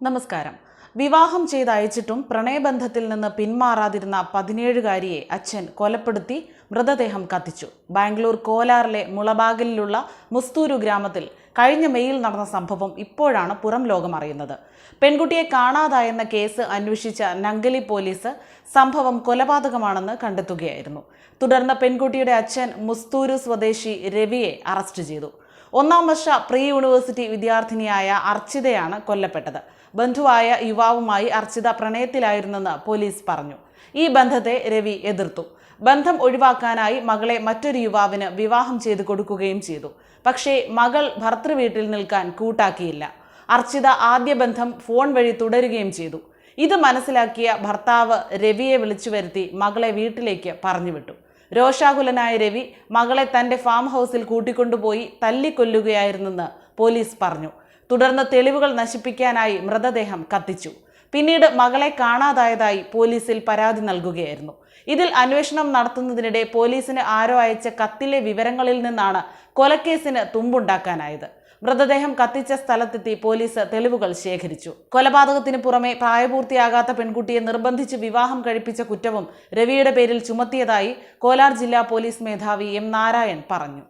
നമസ്കാരം. വിവാഹം ചെയ്തയച്ചിട്ടും പ്രണയബന്ധത്തിൽ നിന്ന് പിന്മാറാതിരുന്ന 17-കാരിയെ അച്ഛൻ കൊലപ്പെടുത്തി മൃതദേഹം കത്തിച്ചു. ബാംഗ്ലൂർ കോലാറിലെ മുളബാഗിലുള്ള മുസ്തൂരു ഗ്രാമത്തിൽ കഴിഞ്ഞ മെയിൽ നടന്ന സംഭവം ഇപ്പോഴാണ് പുറം ലോകം അറിയുന്നത്. പെൺകുട്ടിയെ കാണാതായെന്ന കേസ് അന്വേഷിച്ച നംഗലി പോലീസ് സംഭവം കൊലപാതകമാണെന്ന് കണ്ടെത്തുകയായിരുന്നു. തുടർന്ന് പെൺകുട്ടിയുടെ അച്ഛൻ മുസ്തൂരു സ്വദേശി രവിയെ അറസ്റ്റ് ചെയ്തു. 1ാം വർഷ പ്രീ യൂണിവേഴ്സിറ്റി വിദ്യാർത്ഥിനിയായ അർച്ചിതയാണ് കൊല്ലപ്പെട്ടത്. ബന്ധുവായ യുവാവുമായി അർച്ചിത പ്രണയത്തിലായിരുന്നെന്ന് പോലീസ് പറഞ്ഞു. ഈ ബന്ധത്തെ രവി എതിർത്തു. ബന്ധം ഒഴിവാക്കാനായി മകളെ മറ്റൊരു യുവാവിന് വിവാഹം ചെയ്തു കൊടുക്കുകയും ചെയ്തു. പക്ഷേ മകൾ ഭർതൃവീട്ടിൽ നിൽക്കാൻ കൂട്ടാക്കിയില്ല. അർച്ചിത ആദ്യ ബന്ധം ഫോൺ വഴി തുടരുകയും ചെയ്തു. ഇത് മനസ്സിലാക്കിയ ഭർത്താവ് രവിയെ വിളിച്ചു വരുത്തി മകളെ വീട്ടിലേക്ക് പറഞ്ഞുവിട്ടു. രോഷാകുലനായ രവി മകളെ തന്റെ ഫാം ഹൗസിൽ കൂട്ടിക്കൊണ്ടുപോയി തല്ലിക്കൊല്ലുകയായിരുന്നെന്ന് പോലീസ് പറഞ്ഞു. തുടർന്ന് തെളിവുകൾ നശിപ്പിക്കാനായി മൃതദേഹം കത്തിച്ചു. പിന്നീട് മകളെ കാണാതായതായി പോലീസിൽ പരാതി നൽകുകയായിരുന്നു. ഇതിൽ അന്വേഷണം നടത്തുന്നതിനിടെ പോലീസിന് ആരോ അയച്ച കത്തിലെ വിവരങ്ങളിൽ നിന്നാണ് കൊലക്കേസിന് തുമ്പുണ്ടാക്കാനായത്. മൃതദേഹം കത്തിച്ച സ്ഥലത്തെത്തി പോലീസ് തെളിവുകൾ ശേഖരിച്ചു. കൊലപാതകത്തിന് പുറമെ പ്രായപൂർത്തിയാകാത്ത പെൺകുട്ടിയെ നിർബന്ധിച്ച് വിവാഹം കഴിപ്പിച്ച കുറ്റവും രവിയുടെ പേരിൽ ചുമത്തിയതായി കോലാർ ജില്ലാ പോലീസ് മേധാവി എം നാരായൺ പറഞ്ഞു.